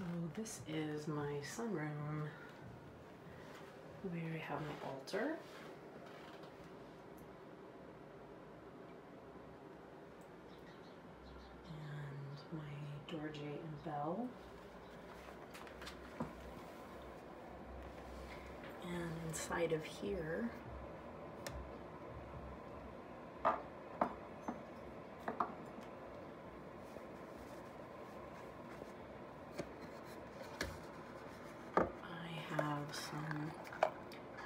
So this is my sunroom where I have my altar. And my Dorje and bell. And inside of here, some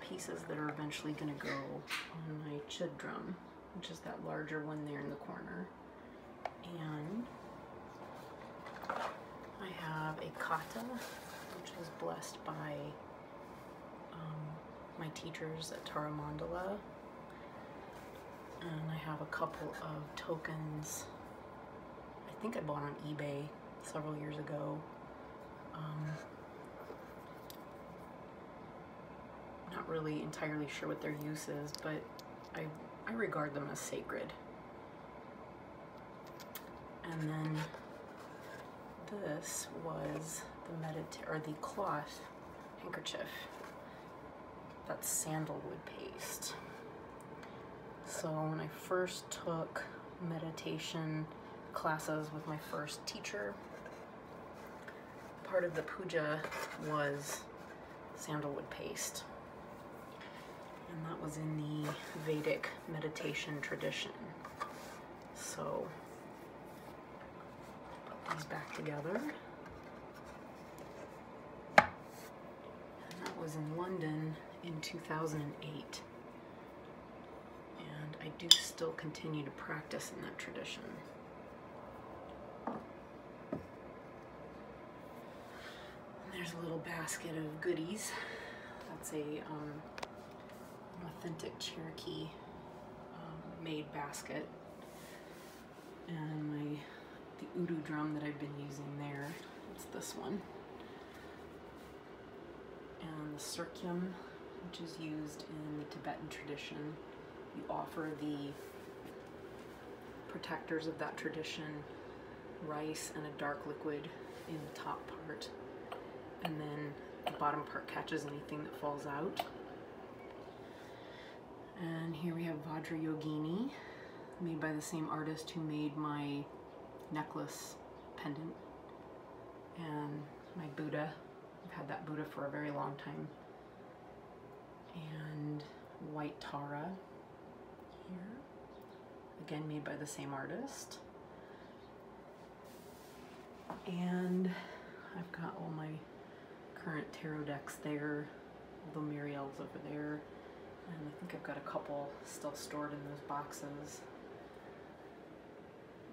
pieces that are eventually going to go on my chud drum, which is that larger one there in the corner. And I have a kata, which was blessed by my teachers at Tara Mandala. And I have a couple of tokens I think I bought on eBay several years ago. Not really entirely sure what their use is, but I regard them as sacred. And then this was the cloth handkerchief. That's sandalwood paste. So when I first took meditation classes with my first teacher, part of the puja was sandalwood paste. And that was in the Vedic meditation tradition. So, put these back together. And that was in London in 2008. And I do still continue to practice in that tradition. And there's a little basket of goodies. That's an authentic Cherokee made basket, and the udu drum that I've been using there, it's this one, and the circum, which is used in the Tibetan tradition. You offer the protectors of that tradition rice and a dark liquid in the top part, and then the bottom part catches anything that falls out. And here we have Vajrayogini, made by the same artist who made my necklace pendant. And my Buddha, I've had that Buddha for a very long time. And white Tara here, again made by the same artist. And I've got all my current tarot decks there, all the Muriels over there. And I think I've got a couple still stored in those boxes.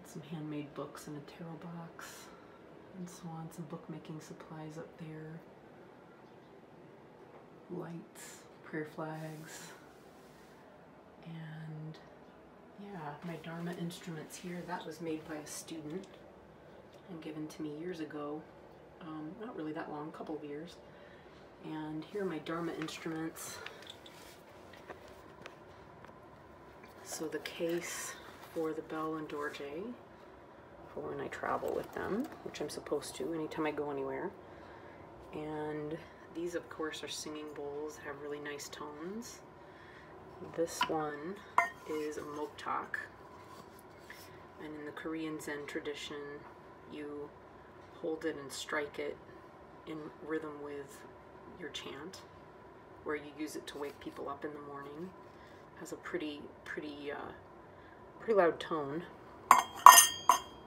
Some handmade books in a tarot box, and so on. Some bookmaking supplies up there. Lights, prayer flags, and yeah, my Dharma instruments here. That was made by a student and given to me years ago. Not really that long, a couple of years. And here are my Dharma instruments. So the case for the bell and Dorje for when I travel with them, which I'm supposed to anytime I go anywhere. And these, of course, are singing bowls that have really nice tones. This one is a moktak. And in the Korean Zen tradition, you hold it and strike it in rhythm with your chant, where you use it to wake people up in the morning. Has a pretty loud tone.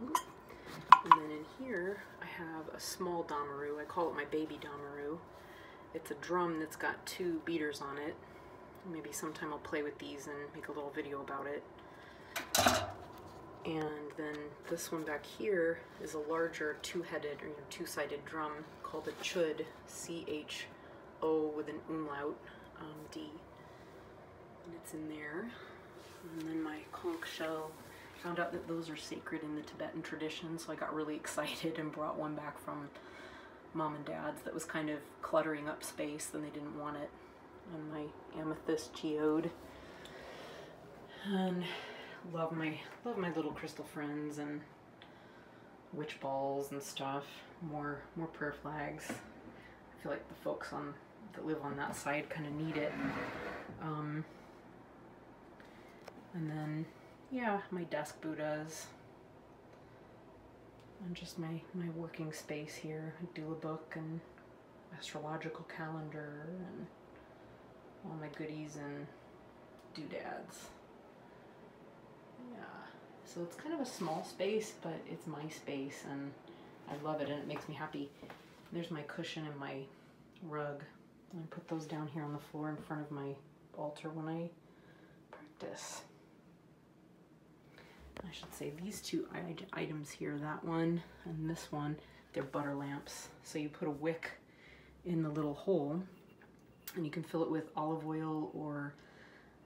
And then in here I have a small damaru. I call it my baby damaru. It's a drum that's got 2 beaters on it. Maybe sometime I'll play with these and make a little video about it. And then this one back here is a larger 2-headed or 2-sided drum called a chud, C-H-O with an umlaut, D. And it's in there. And then my conch shell, found out that those are sacred in the Tibetan tradition, so I got really excited and brought one back from Mom and Dad's that was kind of cluttering up space, and they didn't want it. And my amethyst geode. And love my little crystal friends, and witch balls and stuff, more prayer flags. I feel like the folks that live on that side kind of need it. And then, yeah, my desk Buddhas. And just my working space here, a doula book and astrological calendar and all my goodies and doodads. Yeah, so it's kind of a small space, but it's my space and I love it and it makes me happy. There's my cushion and my rug. I put those down here on the floor in front of my altar when I practice. I should say these two items here, that one and this one, they're butter lamps. So you put a wick in the little hole and you can fill it with olive oil or,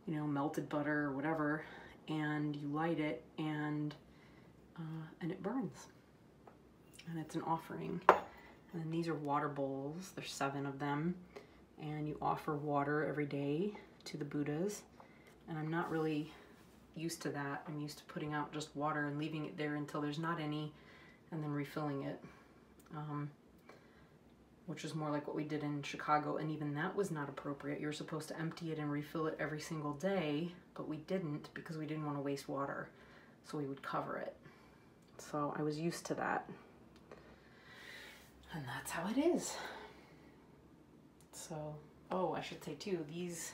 you know, melted butter or whatever, and you light it and it burns. And it's an offering. And these are water bowls. There's 7 of them. And you offer water every day to the Buddhas. And I'm not really used to that. I'm used to putting out just water and leaving it there until there's not any and then refilling it. Which is more like what we did in Chicago, and even that was not appropriate. You're supposed to empty it and refill it every single day, but we didn't because we didn't want to waste water. So we would cover it. So I was used to that. And that's how it is. So, oh, I should say too, these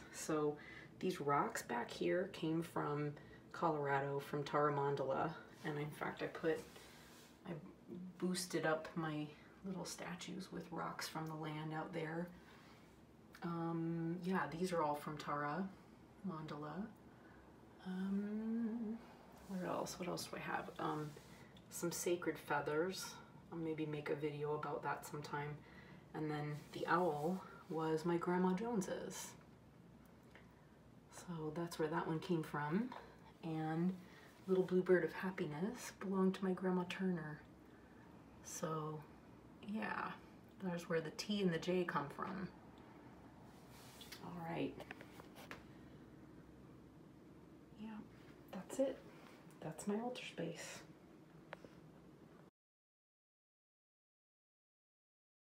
rocks back here came from Colorado, from Tara Mandala. And in fact, I boosted up my little statues with rocks from the land out there. Yeah, these are all from Tara Mandala. What else do I have? Some sacred feathers. I'll maybe make a video about that sometime. And then the owl was my Grandma Jones's. So that's where that one came from. And Little Bluebird of Happiness belonged to my Grandma Turner. So yeah, there's where the T and the J come from. All right. Yeah, that's it. That's my altar space.